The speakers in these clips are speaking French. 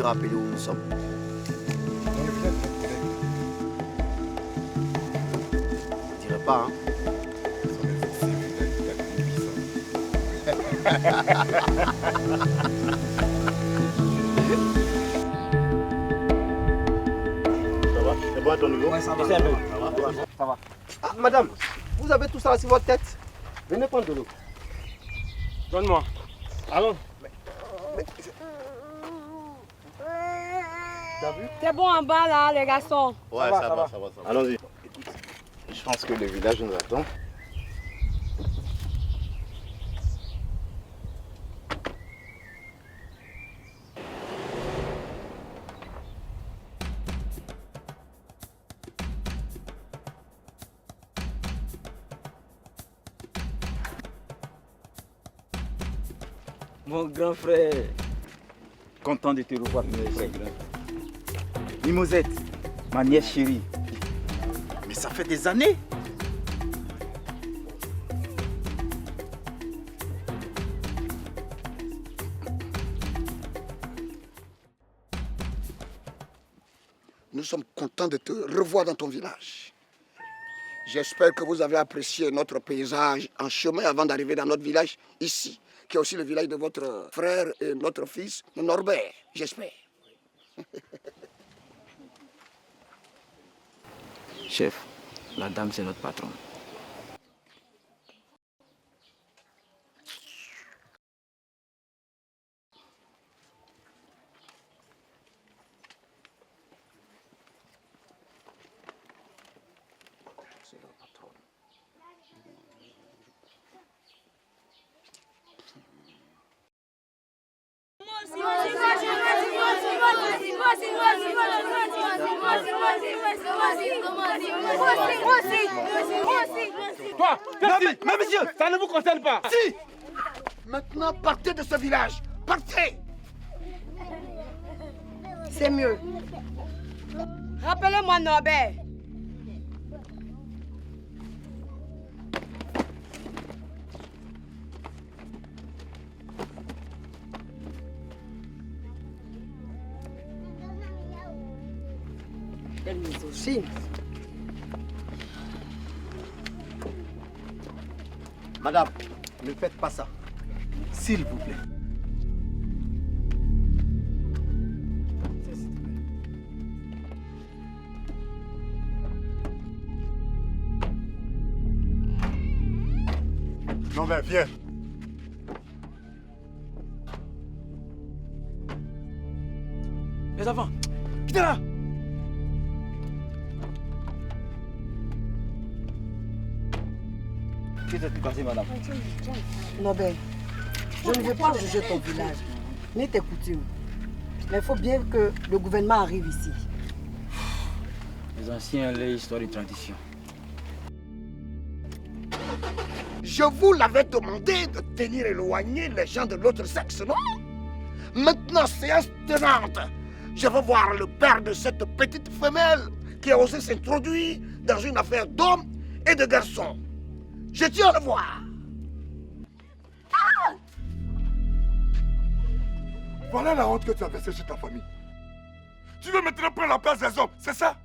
rappeler où nous sommes? Dans le village de Je dirais pas, hein? Ça va? C'est bon à ton niveau? Ouais, ça va. Ça va? Ça va. Ah, madame, vous avez tout ça sur votre tête? Venez prendre de l'eau. Donne-moi. Allons. T'as vu? C'est bon en bas là, les garçons. Ouais, ça va. Allons-y. Je pense que le village nous attend. Mon grand frère, content de te revoir, mes frères. Mimosette, ma nièce chérie. Mais ça fait des années. Nous sommes contents de te revoir dans ton village. J'espère que vous avez apprécié notre paysage en chemin avant d'arriver dans notre village ici, qui est aussi le village de votre frère et notre fils, Norbert, j'espère. Chef, la dame c'est notre patron. Toi, mais monsieur, ça ne vous concerne pas. Si! Maintenant, partez de ce village. Partez! C'est mieux. Rappelez-moi Norbert. Quelle misogyne. Madame, ne faites pas ça. S'il vous plaît. Non mais viens. Les enfants, quittez là. Qu'est-ce qui s'est passé, madame? Norbert, je ne veux pas juger ton village, ni tes coutumes. Mais il faut bien que le gouvernement arrive ici. Les anciens, les histoires et traditions. Je vous l'avais demandé de tenir éloigné les gens de l'autre sexe, non? Maintenant, séance tenante. Je veux voir le père de cette petite femelle qui a osé s'introduire dans une affaire d'homme et de garçon. Je tiens à le voir. Voilà la honte que tu as versée sur ta famille. Tu veux maintenant prendre la place des hommes, c'est ça?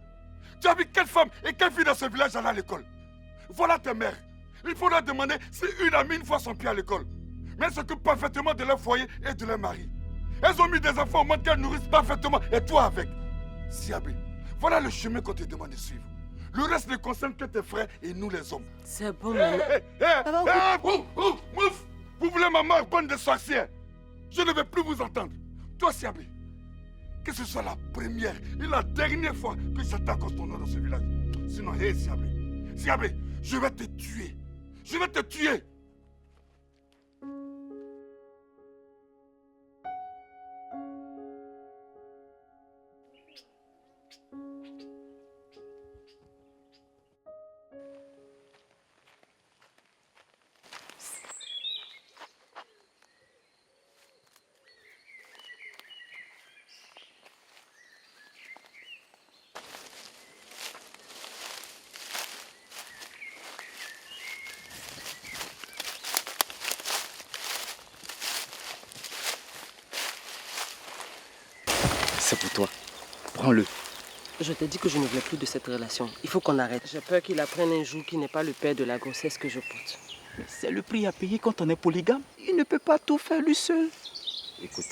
Tu as vu quelle femme et quelle fille dans ce village aller à l'école? Voilà tes mères. Il faudra demander si une a mis une fois son pied à l'école. Mais elles s'occupent parfaitement de leur foyer et de leur mari. Elles ont mis des enfants au monde qu'elles nourrissent parfaitement et toi avec. Siabé, voilà le chemin qu'on te demande de suivre. Le reste ne concerne que tes frères et nous les hommes. C'est bon, maman. Mouf! Vous voulez ma mort bonne de sorcière? Je ne vais plus vous entendre. Toi, Siabé, que ce soit la première et la dernière fois que j'attaque ton nom dans ce village. Sinon, hé, Siabé, Siabé, je vais te tuer. Je vais te tuer. C'est pour toi. Prends-le. Je t'ai dit que je ne voulais plus de cette relation. Il faut qu'on arrête. J'ai peur qu'il apprenne un jour qu'il n'est pas le père de la grossesse que je porte. Mais c'est le prix à payer quand on est polygame. Il ne peut pas tout faire lui seul. Écoute,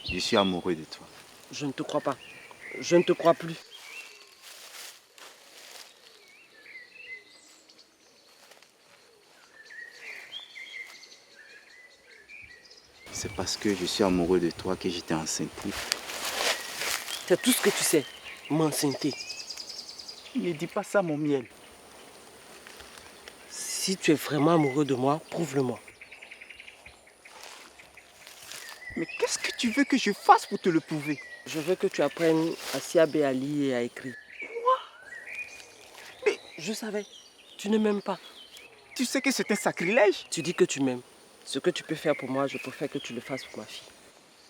je suis amoureux de toi. Je ne te crois pas. Je ne te crois plus. C'est parce que je suis amoureux de toi que j'étais enceinte. C'est tout ce que tu sais, m'enceinte. Ne dis pas ça, mon miel. Si tu es vraiment amoureux de moi, prouve-le-moi. Mais qu'est-ce que tu veux que je fasse pour te le prouver? Je veux que tu apprennes à siaber, à lire et à écrire. Quoi? Mais je savais, tu ne m'aimes pas. Tu sais que c'est un sacrilège? Tu dis que tu m'aimes. Ce que tu peux faire pour moi, je préfère que tu le fasses pour ma fille.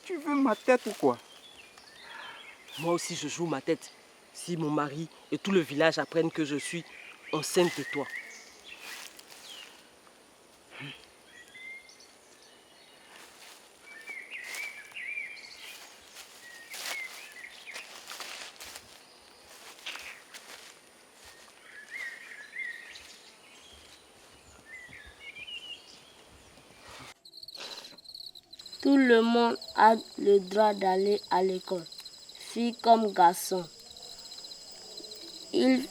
Tu veux ma tête ou quoi? Moi aussi, je joue ma tête. Si mon mari et tout le village apprennent que je suis enceinte de toi. Tout le monde a le droit d'aller à l'école, filles comme garçons. Il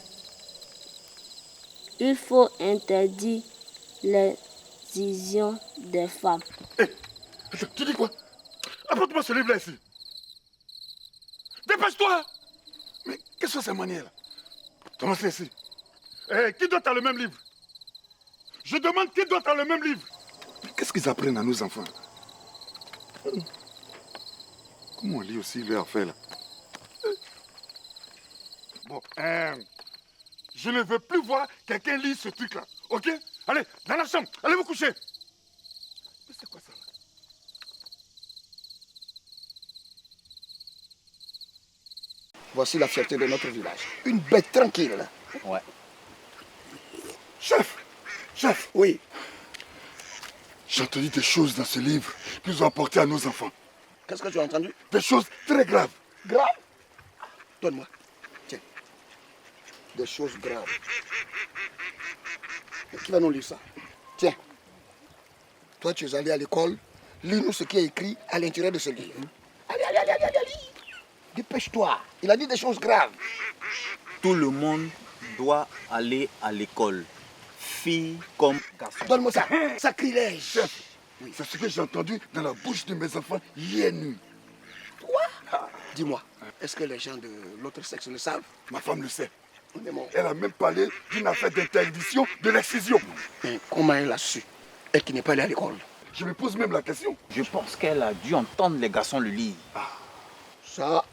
faut interdire les visions des femmes. Hé, tu dis quoi? Apporte-moi ce livre-là ici. Dépêche-toi! Mais qu'est-ce que c'est cette manière-là? Comment c'est ici? Hé, qui doit avoir le même livre? Je demande qui doit avoir le même livre? Qu'est-ce qu'ils apprennent à nos enfants? Comment on lit aussi leur affaire là? Bon, je ne veux plus voir quelqu'un lire ce truc là, ok? Allez, dans la chambre, allez vous coucher. Mais c'est quoi ça là? Voici la fierté de notre village. Une bête tranquille. Ouais. Chef, Oui. j'ai entendu des choses dans ce livre qu'ils ont apporté à nos enfants. Qu'est-ce que tu as entendu? Des choses très graves. Grave? Donne-moi. Tiens. Des choses graves. Et qui va nous lire ça? Tiens. Toi, tu es allé à l'école. Lis-nous ce qui est écrit à l'intérieur de ce livre. Allez, allez, allez, allez, allez. Dépêche-toi. Il a dit des choses graves. Tout le monde doit aller à l'école. Filles comme garçons. Donne-moi ça. Sacrilège. Chef, c'est ce que j'ai entendu dans la bouche de mes enfants hier nuit. Quoi? Dis-moi, est-ce que les gens de l'autre sexe le savent? Ma femme le sait. Mais bon, Elle a même parlé d'une affaire d'interdiction de l'excision. mais comment elle a su? Elle qui n'est pas allée à l'école. Je me pose même la question. Je pense qu'elle a dû entendre les garçons le lire. Ça.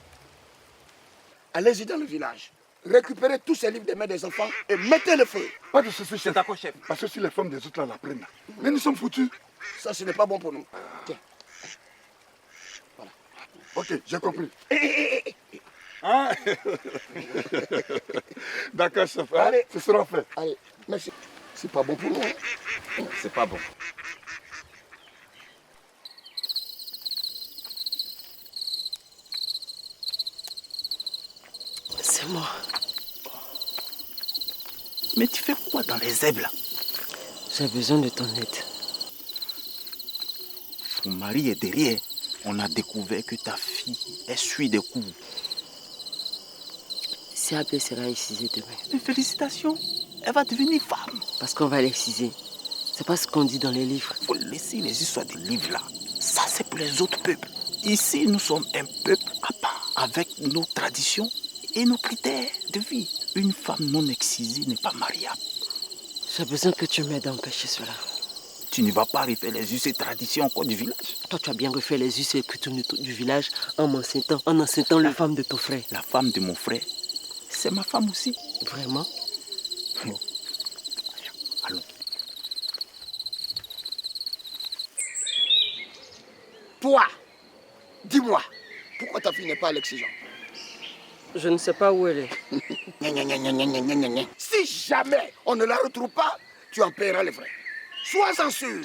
Allez-y dans le village. Récupérez tous ces livres des mains des enfants et mettez le feu. Pas de soucis, chef. C'est d'accord, chef. Parce que si les femmes des autres là l'apprennent, mais nous sommes foutus. Ça, ce n'est pas bon pour nous. Tiens. Voilà. Ok, j'ai compris. Hé. Hein? D'accord, chef. Hein? Allez. Ce sera fait. Allez, merci. C'est pas bon pour nous. Hein? C'est pas bon. C'est moi. Mais tu fais quoi dans les zèbres là? J'ai besoin de ton aide. Ton mari est derrière. On a découvert que ta fille essuie des coups. Siabé sera excisée demain. Mais félicitations, elle va devenir femme. Parce qu'on va l'exciser. C'est pas ce qu'on dit dans les livres. Faut laisser les histoires des livres là. Ça c'est pour les autres peuples. Ici nous sommes un peuple à part, avec nos traditions et nos critères de vie. Une femme non excisée n'est pas mariable. J'ai besoin que tu m'aides à empêcher cela. Tu ne vas pas refaire les us et traditions encore du village. Toi, tu as bien refait les us et coutumes du village en enceintant la femme de ton frère. La femme de mon frère, c'est ma femme aussi. Vraiment? Bon. Allons. Toi, dis-moi, pourquoi ta fille n'est pas à l'excision? Je ne sais pas où elle est. Si jamais on ne la retrouve pas, tu en paieras les frais. Sois-en sûr.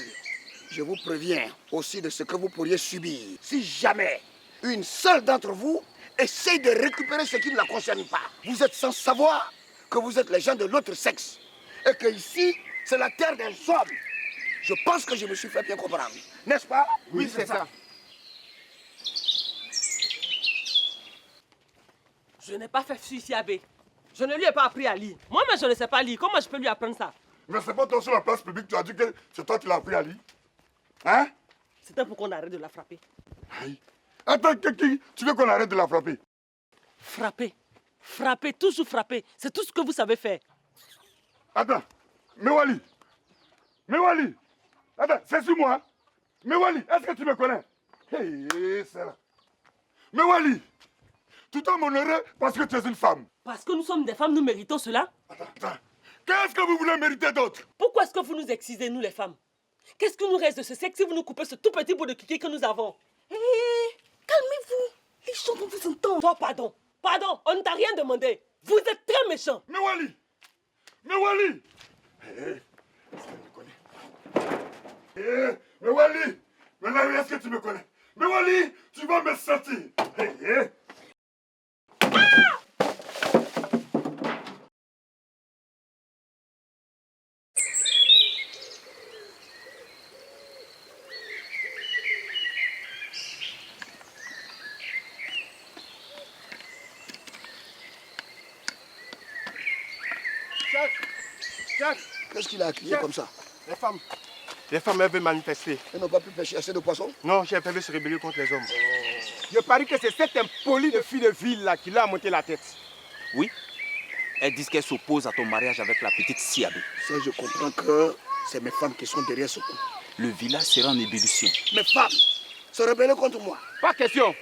Je vous préviens aussi de ce que vous pourriez subir si jamais une seule d'entre vous essaye de récupérer ce qui ne la concerne pas. Vous êtes sans savoir que vous êtes les gens de l'autre sexe. Et que ici, c'est la terre des hommes. Je pense que je me suis fait bien comprendre. N'est-ce pas? Oui, c'est ça. Je n'ai pas fait Siabé. Je ne lui ai pas appris à lire. Moi-même, je ne sais pas lire. Comment je peux lui apprendre ça? Mais c'est pas toi sur la place publique, tu as dit que c'est toi qui l'as appris à lire. Hein? C'était pour qu'on arrête de la frapper. Aïe. Attends, tu veux qu'on arrête de la frapper? Frapper. Frapper, toujours frapper. C'est tout ce que vous savez faire. Attends, Mewali. Mewali. Attends, c'est sur moi. Mewali, est-ce que tu me connais? Hé, c'est là. Mewali, tu t'es honoré parce que tu es une femme. Parce que nous sommes des femmes, nous méritons cela. Attends. Qu'est-ce que vous voulez mériter d'autre? Pourquoi est-ce que vous nous excisez, nous les femmes? Qu'est-ce qui nous reste de ce sexe si vous nous coupez ce tout petit bout de kiki que nous avons? Hé, calmez-vous. Les gens vont vous entendre. Toi, pardon. Pardon, on ne t'a rien demandé. Vous êtes très méchant. Mewali. Mewali. Est-ce que tu me connais? Mewali. Maintenant, est-ce que tu me connais? Mewali, tu vas me sentir. Qu'est-ce qu'il a crié comme ça? Les femmes. Les femmes, elles veulent manifester. Elles n'ont pas pu pêcher assez de poissons? Non, j'ai prévu se rébeller contre les hommes. Je parie que c'est cette impolie de fille de ville là qui l'a monté la tête. Oui. Elles disent qu'elles s'opposent à ton mariage avec la petite Siabé. Ça, je comprends que c'est mes femmes qui sont derrière ce coup. Le village sera en ébullition. Mes femmes se rebeller contre moi. Pas question.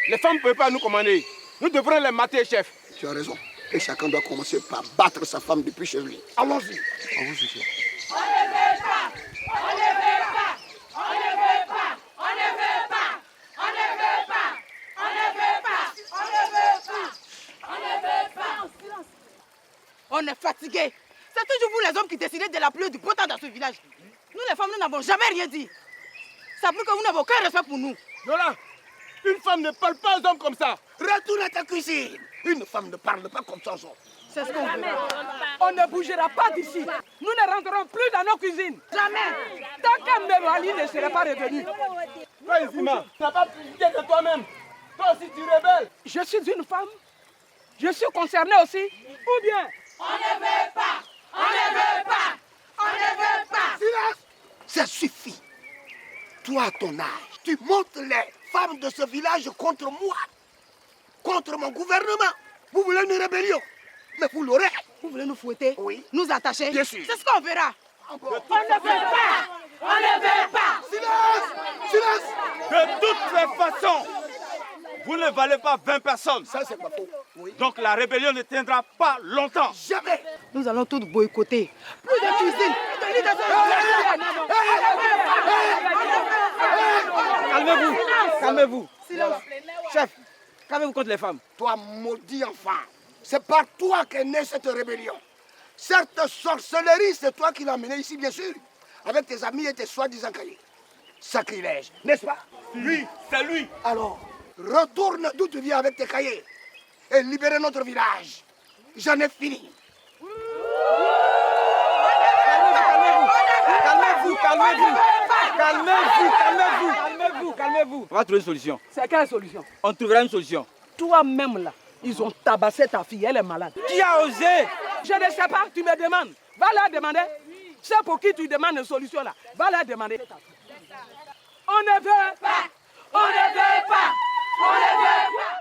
Les femmes ne peuvent pas nous commander. Nous devrons les mater, chef. Tu as raison. Et chacun doit commencer par battre sa femme depuis chez lui. Allons-y. On vous suffit. On ne veut pas. On ne veut pas. On ne veut pas. On ne veut pas. On ne veut pas. On ne veut pas. On ne veut pas. On ne veut pas. On est fatigués. C'est toujours vous les hommes qui décidez de la pluie et du beau temps dans ce village. Nous les femmes, nous n'avons jamais rien dit. Ça prouve que vous n'avez aucun respect pour nous. Lola, une femme ne parle pas aux hommes comme ça. Retourne à ta cuisine. Une femme ne parle pas comme ça aux hommes. C'est ce qu'on veut. On ne bougera pas d'ici. Nous ne rentrerons plus dans nos cuisines. Jamais. Tant qu'un Mewali ne serait pas revenu. Toi, Izima, tu n'as pas pitié de toi-même. Toi aussi, tu rebelles. Je suis une femme. Je suis concernée aussi. Ou bien? On ne veut pas. On ne veut pas. On ne veut pas. Silence. Ça suffit. Toi, à ton âge, tu montes les femmes de ce village contre moi. Contre mon gouvernement. Vous voulez une rébellion? Mais vous l'aurez. Vous voulez nous fouetter? Oui. Nous attacher? Bien sûr. C'est ce qu'on verra. On ne veut pas. On ne veut pas. Silence. Silence. De toutes les façons, vous ne valez pas 20 personnes. Ça, c'est pas faux. Oui. Donc la rébellion ne tiendra pas longtemps. Jamais. Nous allons tous boycotter. Plus de cuisine, plus de lit de Calmez-vous. Calmez-vous. Silence. Chef, qu'avez-vous contre les femmes? Toi, maudit enfant, c'est par toi qu'est née cette rébellion. Cette sorcellerie, c'est toi qui l'as menée ici, bien sûr, avec tes amis et tes soi-disant cahiers. Sacrilège, n'est-ce pas? Lui, c'est lui. Alors, retourne d'où tu viens avec tes cahiers et libère notre village. J'en ai fini. Calmez-vous. On va trouver une solution. C'est quelle solution? On trouvera une solution. Toi-même là, ils ont tabassé ta fille, elle est malade. Qui a osé? Je ne sais pas, tu me demandes. Va la demander. C'est pour qui tu demandes une solution là. Va la demander. On ne veut pas. On ne veut pas. On ne veut pas.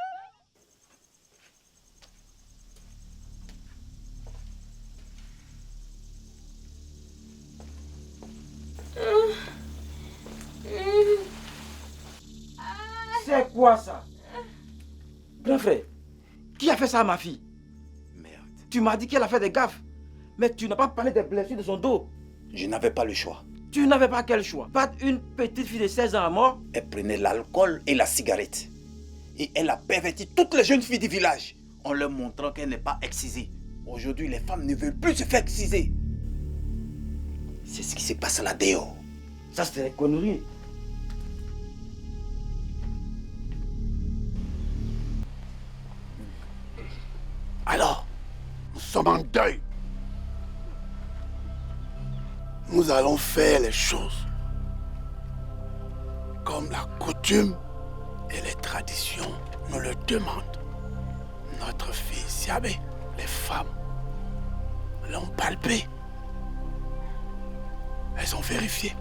C'est quoi ça? Grand frère, qui a fait ça à ma fille? Merde. Tu m'as dit qu'elle a fait des gaffes, mais tu n'as pas parlé des blessures de son dos. Je n'avais pas le choix. Tu n'avais pas quel choix? Battre une petite fille de 16 ans à mort? Elle prenait l'alcool et la cigarette. Et elle a perverti toutes les jeunes filles du village en leur montrant qu'elle n'est pas excisée. Aujourd'hui, les femmes ne veulent plus se faire exciser. C'est ce qui se passe là dehors. Ça, c'est des conneries. nous allons faire les choses comme la coutume et les traditions nous le demandent. Notre fille Siabé, les femmes l'ont palpé. Elles ont vérifié.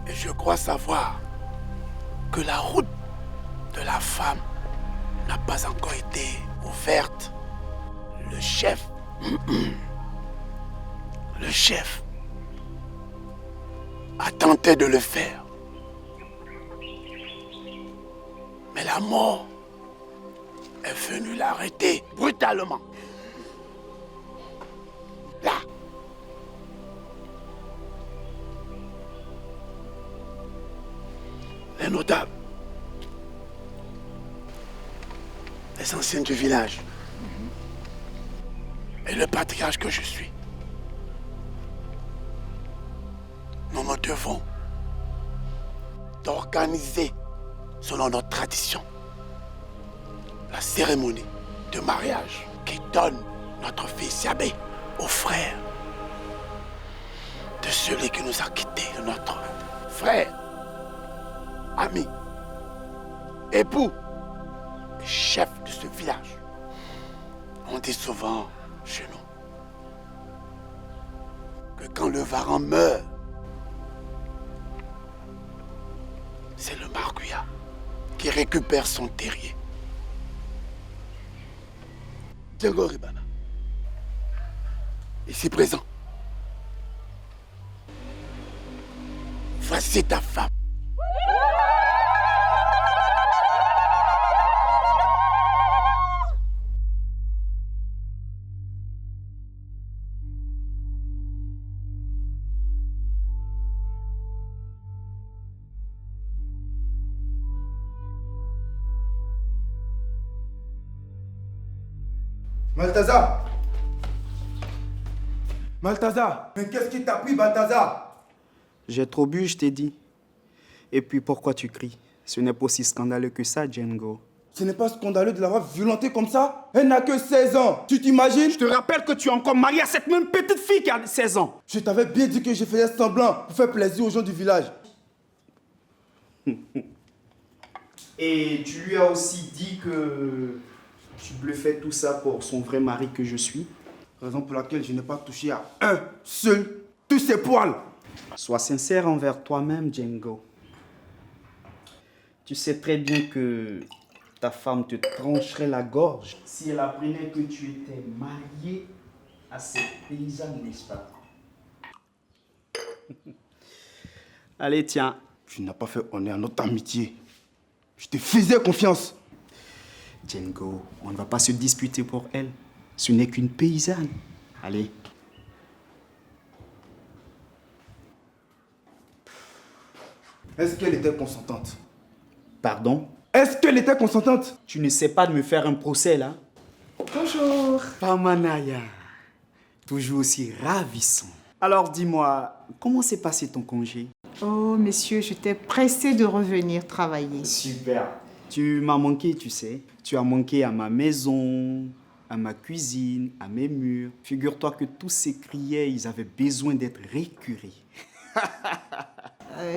Et je crois savoir que la route de la femme n'a pas encore été ouverte. Le chef, a tenté de le faire. Mais la mort est venue l'arrêter brutalement. Là. Les notables, les anciens du village et le patriarche que je suis, nous nous devons d'organiser selon notre tradition la cérémonie de mariage qui donne notre fille Siabé au frère de celui qui nous a quittés, de notre frère, ami, époux et chef de ce village. On dit souvent chez nous que quand le varan meurt, c'est le marguillat qui récupère son terrier. Django Ribana, ici présent, voici ta femme. Balthazar! Balthazar! Mais qu'est-ce qui t'a pris, Balthazar? J'ai trop bu, je t'ai dit. Et puis pourquoi tu cries? Ce n'est pas aussi scandaleux que ça, Django. Ce n'est pas scandaleux de l'avoir violentée comme ça? Elle n'a que 16 ans, tu t'imagines? Je te rappelle que tu es encore marié à cette même petite fille qui a 16 ans. Je t'avais bien dit que je faisais semblant pour faire plaisir aux gens du village. Et tu lui as aussi dit que tu bluffais tout ça pour son vrai mari que je suis? Raison pour laquelle je n'ai pas touché à un seul tous ses poils. Sois sincère envers toi-même, Django. Tu sais très bien que ta femme te trancherait la gorge si elle apprenait que tu étais marié à cette paysanne, n'est-ce pas? Allez, tiens. Tu n'as pas fait honneur à notre amitié. Je te faisais confiance. Django, on ne va pas se disputer pour elle. Ce n'est qu'une paysanne. Allez. Est-ce qu'elle était consentante? Pardon? Est-ce qu'elle était consentante? Tu ne sais pas de me faire un procès, là? Bonjour. Pamanaya. Toujours aussi ravissant. Alors, dis-moi, comment s'est passé ton congé? Oh, monsieur, j'étais pressée de revenir travailler. Super. Tu m'as manqué, tu sais. Tu as manqué à ma maison, à ma cuisine, à mes murs. Figure-toi que tous ces criers, ils avaient besoin d'être récurés.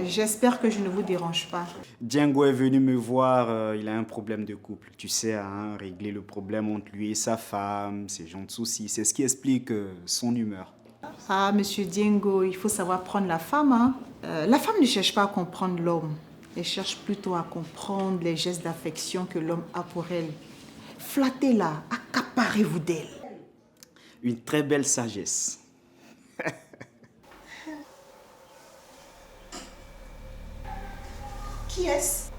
J'espère que je ne vous dérange pas. Django est venu me voir, il a un problème de couple. Tu sais, hein, régler le problème entre lui et sa femme, ces genres de soucis. C'est ce qui explique son humeur. Ah, monsieur Django, il faut savoir prendre la femme. Hein. La femme ne cherche pas à comprendre l'homme. Elle cherche plutôt à comprendre les gestes d'affection que l'homme a pour elle. Flattez-la, accaparez-vous d'elle. Une très belle sagesse. Qui est-ce?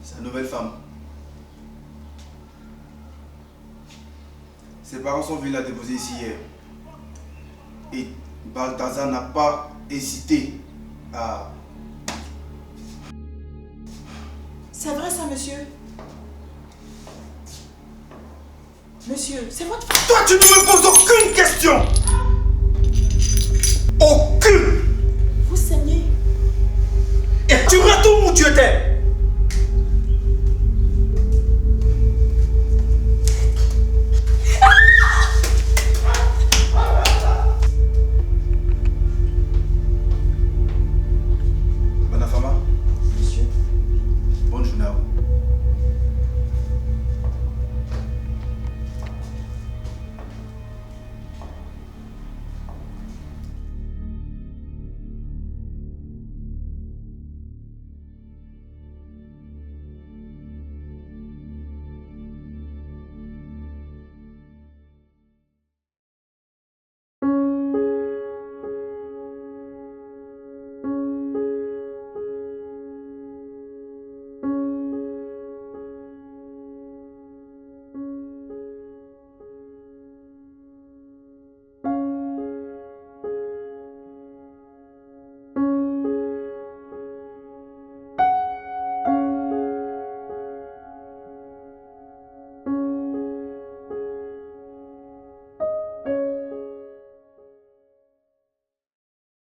Sa nouvelle femme. Ses parents sont venus la déposer ici hier. Et Balthazar n'a pas hésité à... C'est vrai ça, monsieur? Monsieur, c'est votre femme? Toi, tu ne me poses aucune question! Aucune! Vous saignez. Et tu retournes où tu étais?